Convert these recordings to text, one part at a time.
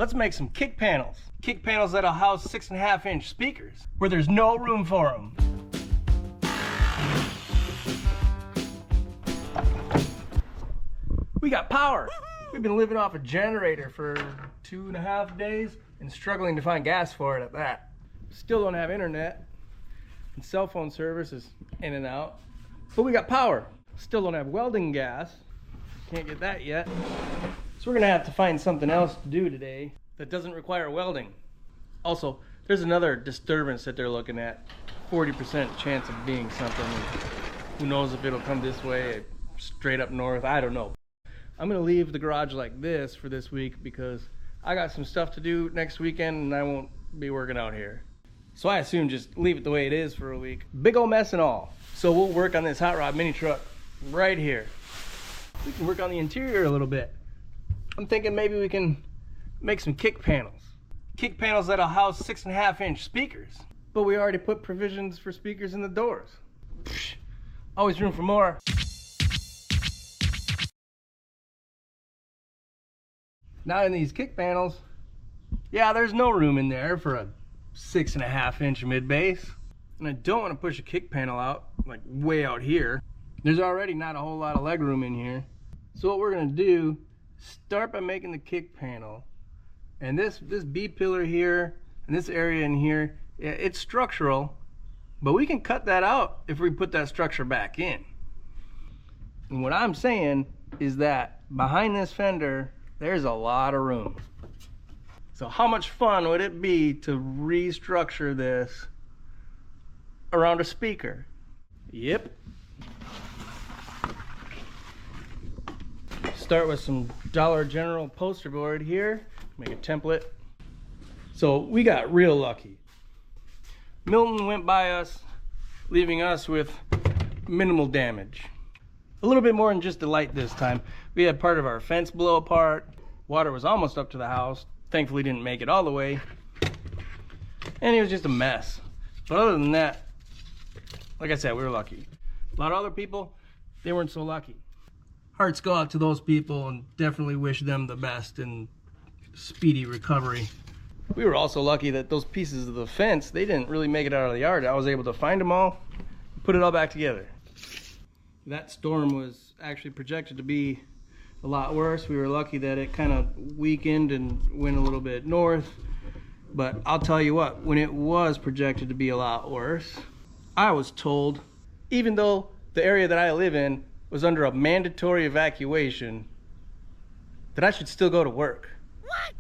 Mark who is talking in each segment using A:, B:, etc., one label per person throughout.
A: Let's make some kick panels. Kick panels that'll house 6.5-inch speakers where there's no room for them. We got power. We've been living off a generator for 2.5 days and struggling to find gas for it at that. Still don't have internet, and cell phone service is in and out, but we got power. Still don't have welding gas. Can't get that yet. So we're gonna have to find something else to do today that doesn't require welding. Also, there's another disturbance that they're looking at. 40% chance of being something. Who knows if it'll come this way, straight up north, I don't know. I'm gonna leave the garage like this for this week because I got some stuff to do next weekend and I won't be working out here. So I assume just leave it the way it is for a week. Big old mess and all. So we'll work on this hot rod mini truck right here. We can work on the interior a little bit. I'm thinking maybe we can make some kick panels. Kick panels that'll house 6.5-inch speakers. But we already put provisions for speakers in the doors. Psh, always room for more. Now in these kick panels, yeah, there's no room in there for a 6.5-inch mid base. And I don't want to push a kick panel out, like way out here. There's already not a whole lot of leg room in here. So what we're gonna do, start by making the kick panel. And this B pillar here, and this area in here, it's structural, but we can cut that out if we put that structure back in. And what I'm saying is that behind this fender, there's a lot of room. So how much fun would it be to restructure this around a speaker? Yep. Start with some Dollar General poster board here, make a template. So we got real lucky. Milton went by us, leaving us with minimal damage. A little bit more than just the light this time. We had part of our fence blow apart. Water was almost up to the house. Thankfully didn't make it all the way. And it was just a mess. But other than that, like I said, we were lucky. A lot of other people, they weren't so lucky. Hearts go out to those people and definitely wish them the best and speedy recovery. We were also lucky that those pieces of the fence, they didn't really make it out of the yard. I was able to find them all, put it all back together. That storm was actually projected to be a lot worse. We were lucky that it kind of weakened and went a little bit north. But I'll tell you what, when it was projected to be a lot worse, I was told, even though the area that I live in was under a mandatory evacuation, that I should still go to work. What?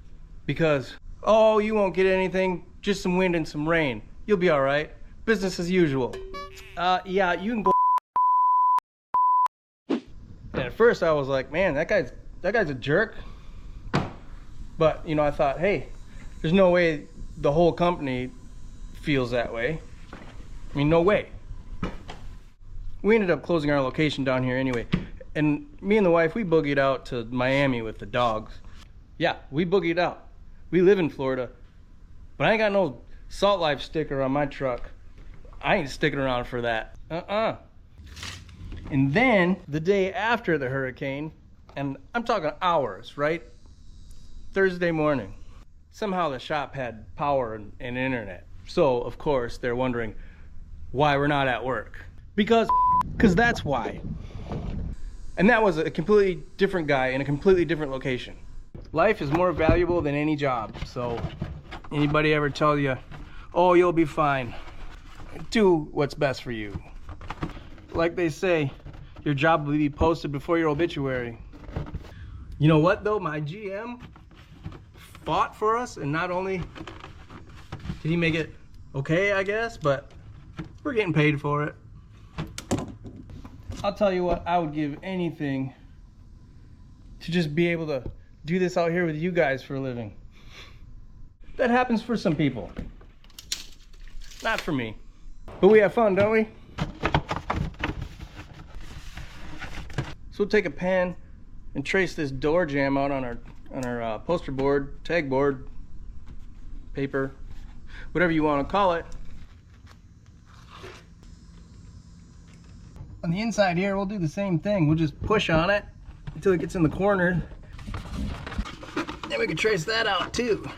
A: Because, oh, you won't get anything, just some wind and some rain. You'll be all right. Business as usual. Yeah, you can go. And at first I was like, man, that guy's a jerk. But, you know, I thought, hey, there's no way the whole company feels that way. I mean, no way. We ended up closing our location down here anyway. And me and the wife, we boogied out to Miami with the dogs. Yeah, we boogied out. We live in Florida, but I ain't got no Salt Life sticker on my truck. I ain't sticking around for that. And then the day after the hurricane, and I'm talking hours, right? Thursday morning, somehow the shop had power and internet. So, of course, they're wondering why we're not at work. Because that's why. And that was a completely different guy in a completely different location. Life is more valuable than any job. So anybody ever tell you, oh, you'll be fine, do what's best for you. Like they say, your job will be posted before your obituary. You know what though? My GM fought for us, and not only did he make it okay, I guess, but we're getting paid for it. I'll tell you what, I would give anything to just be able to do this out here with you guys for a living. That happens for some people. Not for me. But we have fun, don't we? So we'll take a pen and trace this door jamb out on our poster board, tag board, paper, whatever you want to call it. On the inside here, we'll do the same thing. We'll just push on it until it gets in the corner. Then we can trace that out too.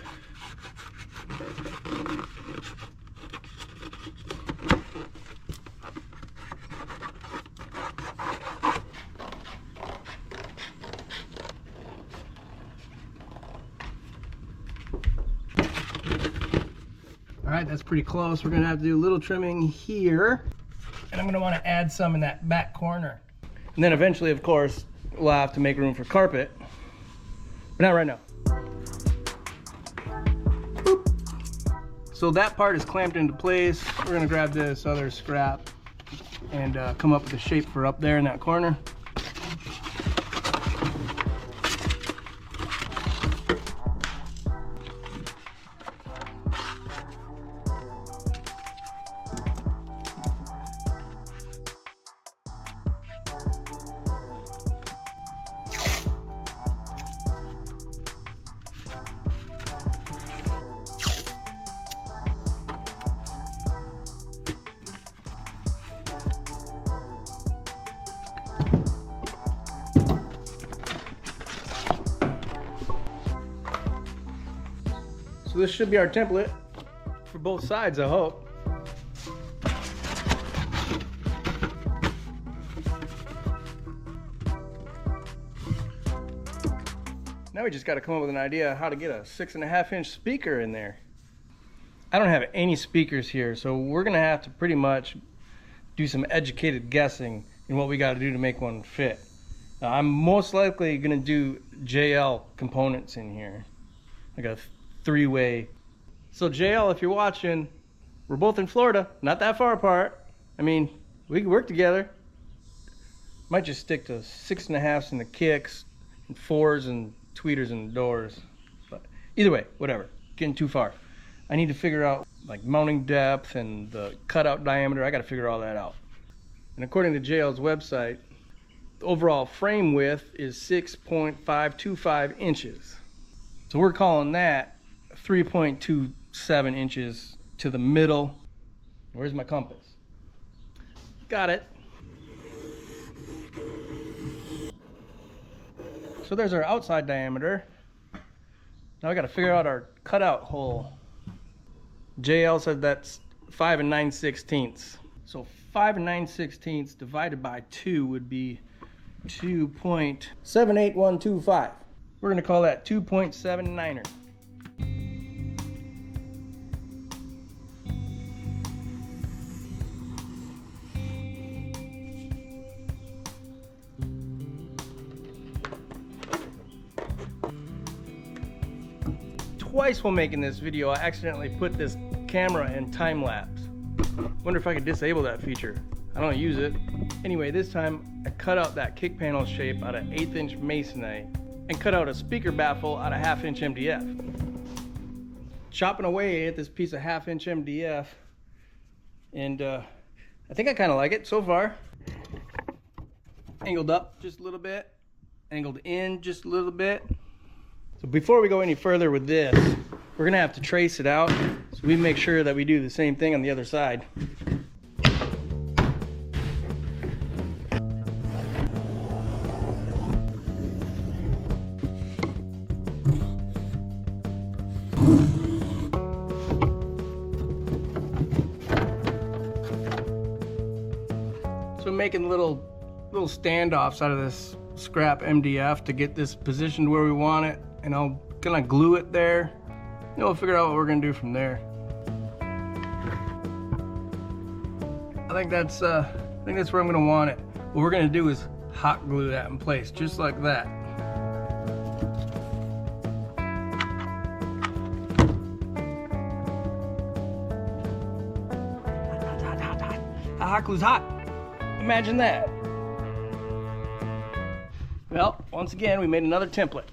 A: All right, that's pretty close. We're gonna have to do a little trimming here. And I'm gonna wanna add some in that back corner. And then eventually, of course, we'll have to make room for carpet. But not right now. Boop. So that part is clamped into place. We're gonna grab this other scrap and come up with a shape for up there in that corner. So this should be our template for both sides, I hope. Now we just got to come up with an idea how to get a 6.5-inch speaker in there. I don't have any speakers here, so we're gonna have to pretty much do some educated guessing in what we got to do to make one fit. I'm most likely gonna do JL components in here, like a 3-way. So JL, if you're watching, we're both in Florida, not that far apart. I mean, we can work together. Might just stick to 6.5s in the kicks and 4s and tweeters in the doors. But either way, whatever, getting too far. I need to figure out like mounting depth and the cutout diameter. I got to figure all that out. And according to JL's website, the overall frame width is 6.525 inches. So we're calling that 3.27 inches to the middle. Where's my compass? Got it. So there's our outside diameter. Now I got to figure out our cutout hole. JL said that's 5 9/16. So 5 9/16 divided by 2 would be 2.78125. We're going to call that 2.79er. Twice while making this video, I accidentally put this camera in time lapse. Wonder if I could disable that feature. I don't use it. Anyway, this time I cut out that kick panel shape out of 1/8 inch masonite and cut out a speaker baffle out of 1/2 inch MDF. Chopping away at this piece of 1/2 inch MDF, and I think I kind of like it so far. Angled up just a little bit, angled in just a little bit. So before we go any further with this, we're gonna have to trace it out so we make sure that we do the same thing on the other side. So I'm making little standoffs out of this scrap MDF to get this positioned where we want it, and I'll kind of glue it there. And we'll figure out what we're gonna do from there. I think that's where I'm gonna want it. What we're gonna do is hot glue that in place, just like that. Hot glue's hot. Imagine that. Well, once again, we made another template.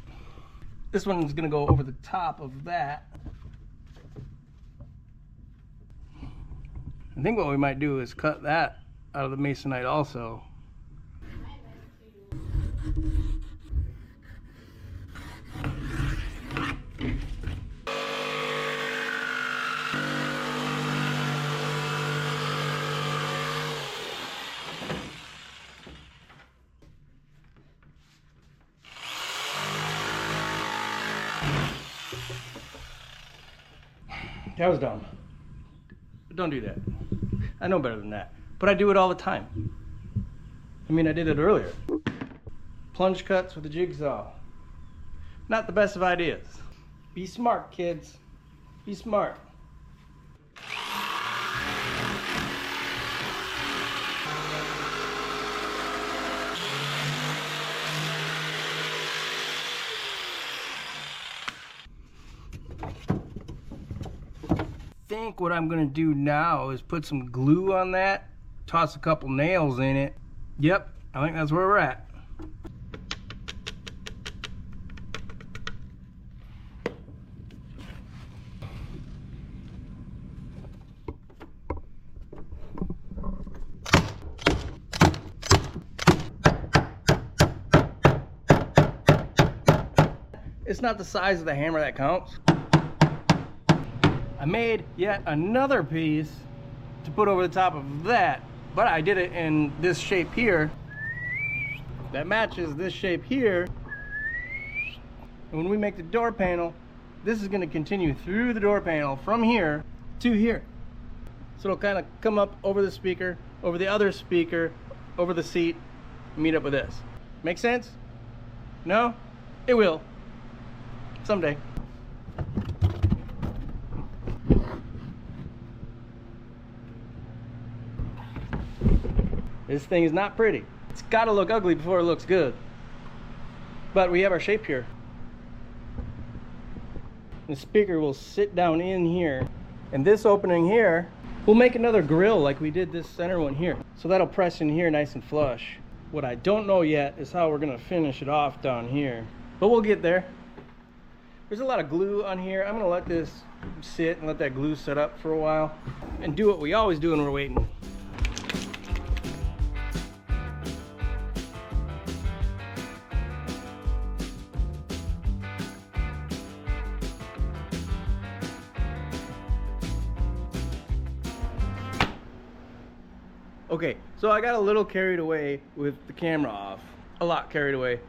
A: This one's gonna go over the top of that. I think what we might do is cut that out of the masonite also. That was dumb. But don't do that. I know better than that. But I do it all the time. I mean, I did it earlier. Plunge cuts with a jigsaw. Not the best of ideas. Be smart, kids. Be smart. I think what I'm gonna do now is put some glue on that, toss a couple nails in it. Yep, I think that's where we're at. It's not the size of the hammer that counts. I made yet another piece to put over the top of that, but I did it in this shape here that matches this shape here. And when we make the door panel, this is going to continue through the door panel from here to here. So it'll kind of come up over the speaker, over the other speaker, over the seat, meet up with this. Make sense? No? It will. Someday. This thing is not pretty. It's gotta look ugly before it looks good. But we have our shape here. The speaker will sit down in here. And this opening here, we'll make another grill like we did this center one here. So that'll press in here nice and flush. What I don't know yet is how we're gonna finish it off down here. But we'll get there. There's a lot of glue on here. I'm gonna let this sit and let that glue set up for a while. And do what we always do when we're waiting. Okay, so I got a little carried away with the camera off. A lot carried away.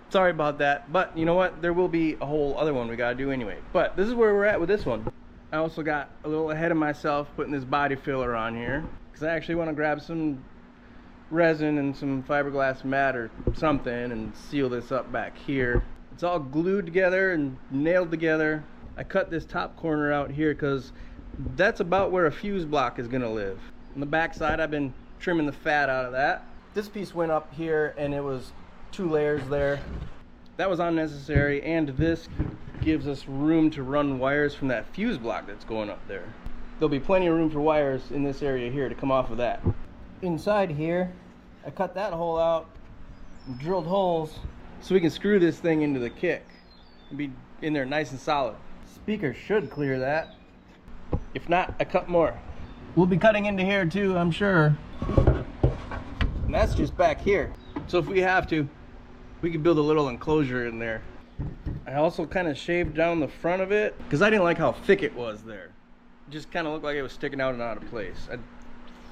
A: Sorry about that, but you know what? There will be a whole other one we gotta do anyway. But this is where we're at with this one. I also got a little ahead of myself putting this body filler on here because I actually want to grab some resin and some fiberglass mat or something and seal this up back here. It's all glued together and nailed together. I cut this top corner out here because that's about where a fuse block is gonna live. On the back side, I've been trimming the fat out of that. This piece went up here and it was 2 layers there. That was unnecessary, and this gives us room to run wires from that fuse block that's going up there. There'll be plenty of room for wires in this area here to come off of that. Inside here, I cut that hole out and drilled holes so we can screw this thing into the kick and be in there nice and solid. Speaker should clear that. If not, I cut more. We'll be cutting into here too, I'm sure. And that's just back here. So if we have to, we could build a little enclosure in there. I also kind of shaved down the front of it because I didn't like how thick it was there. It just kind of looked like it was sticking out and out of place. I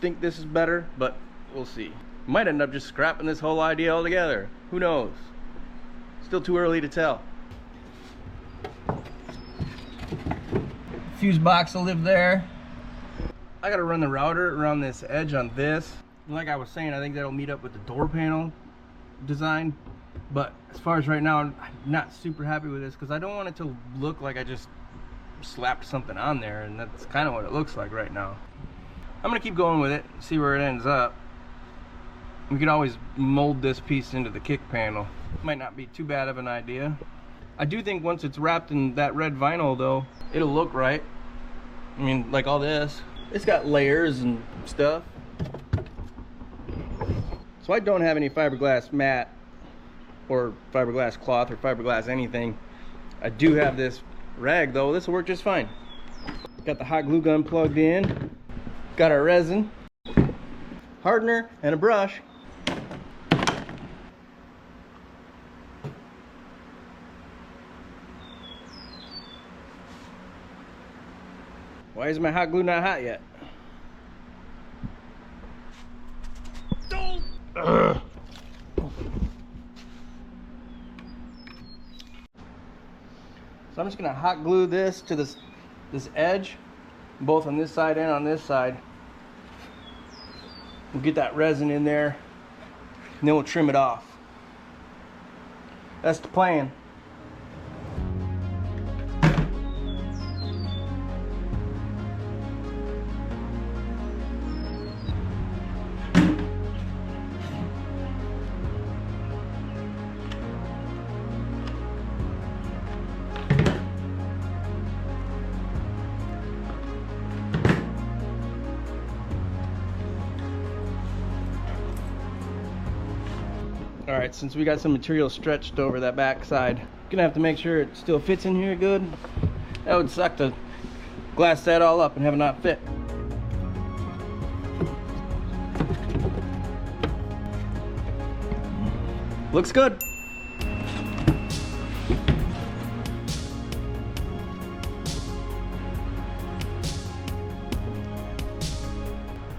A: think this is better, but we'll see. Might end up just scrapping this whole idea altogether. Who knows? Still too early to tell. Fuse box will live there. I gotta run the router around this edge on this. Like I was saying, I think that'll meet up with the door panel design. But as far as right now, I'm not super happy with this because I don't want it to look like I just slapped something on there, and that's kind of what it looks like right now. I'm gonna keep going with it, see where it ends up. We can always mold this piece into the kick panel. Might not be too bad of an idea. I do think once it's wrapped in that red vinyl though, it'll look right. I mean, like all this. It's got layers and stuff. So I don't have any fiberglass mat or fiberglass cloth or fiberglass anything. I do have this rag though. This will work just fine. Got the hot glue gun plugged in. Got our resin, hardener, and a brush. Why is my hot glue not hot yet? Ugh. So I'm just gonna hot glue this to this edge both on this side and on this side. We'll get that resin in there, and then we'll trim it off. That's the plan. Alright, since we got some material stretched over that back side, gonna have to make sure it still fits in here good. That would suck to glass that all up and have it not fit. Looks good.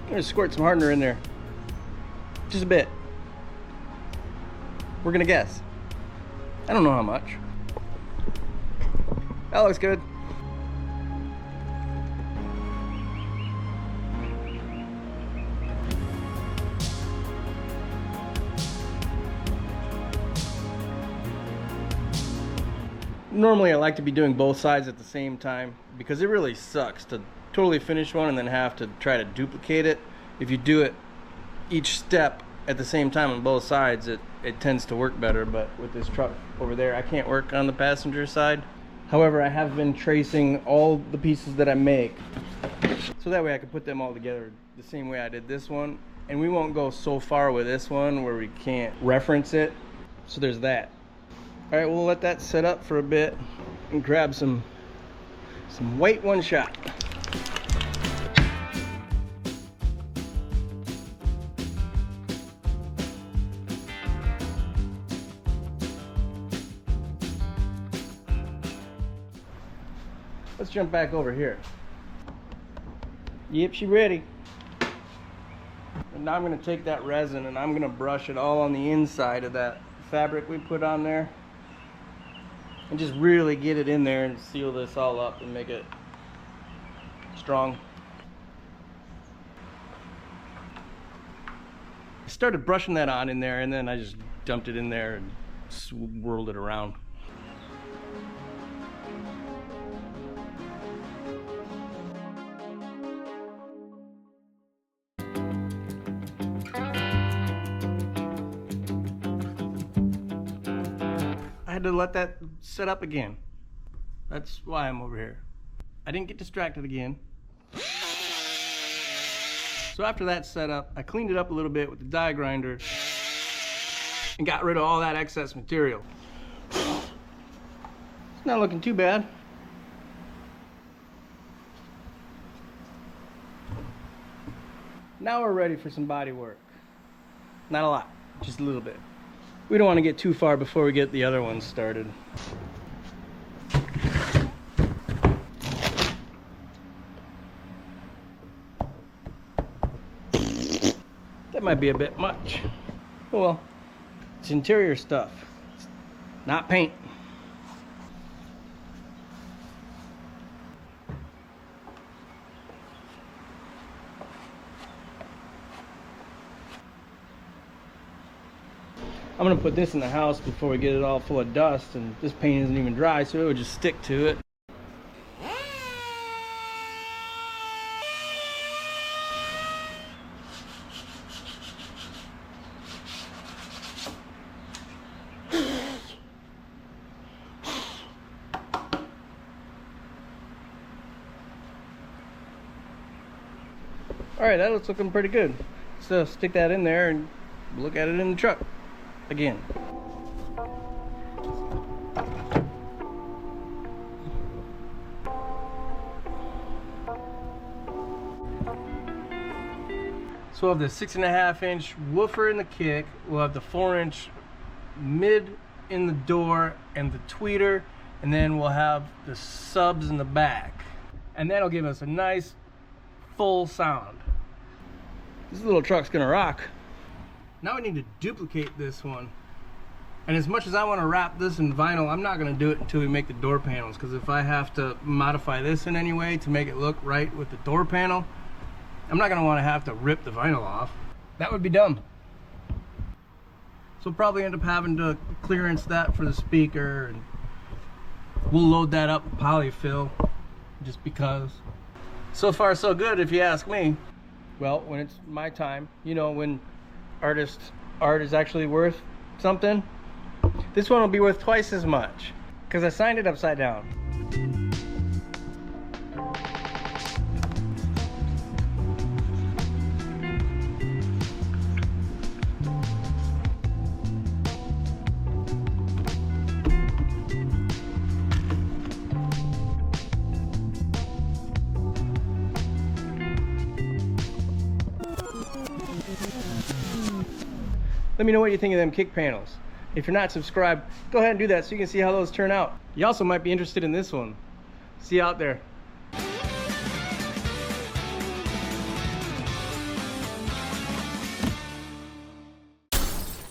A: I'm gonna squirt some hardener in there. Just a bit. We're gonna guess. I don't know how much. That looks good. Normally I like to be doing both sides at the same time because it really sucks to totally finish one and then have to try to duplicate it. If you do it each step at the same time on both sides, it tends to work better. But with this truck over there, I can't work on the passenger side. However, I have been tracing all the pieces that I make, so that way I can put them all together the same way I did this one. And we won't go so far with this one where we can't reference it. So there's that. All right, we'll let that set up for a bit and grab some white one shot. Let's jump back over here. Yep, she ready. And now I'm gonna take that resin and I'm gonna brush it all on the inside of that fabric we put on there. And just really get it in there and seal this all up and make it strong. I started brushing that on in there and then I just dumped it in there and swirled it around. I had to let that set up again. That's why I'm over here. I didn't get distracted again. So after that set up, I cleaned it up a little bit with the die grinder and got rid of all that excess material. It's not looking too bad. Now we're ready for some body work. Not a lot, just a little bit. We don't want to get too far before we get the other ones started. That might be a bit much. Oh well, it's interior stuff, it's not paint. I'm gonna put this in the house before we get it all full of dust, and this paint isn't even dry, so it would just stick to it. All right, that looks looking pretty good. So stick that in there and look at it in the truck again. So we'll have the 6.5 inch woofer in the kick, we'll have the 4 inch mid in the door and the tweeter, and then we'll have the subs in the back. And that'll give us a nice full sound. This little truck's gonna rock. Now we need to duplicate this one And as much as I want to wrap this in vinyl, I'm not going to do it until we make the door panels, because if I have to modify this in any way to make it look right with the door panel, I'm not going to want to have to rip the vinyl off. That would be dumb. So probably end up having to clearance that for the speaker, and we'll load that up with polyfill just because. So far so good if you ask me. Well, when it's my time, you know, when art is actually worth something, this one will be worth twice as much because I signed it upside down. Let me know what you think of them kick panels. If you're not subscribed, go ahead and do that so you can see how those turn out. You also might be interested in this one. See you out there.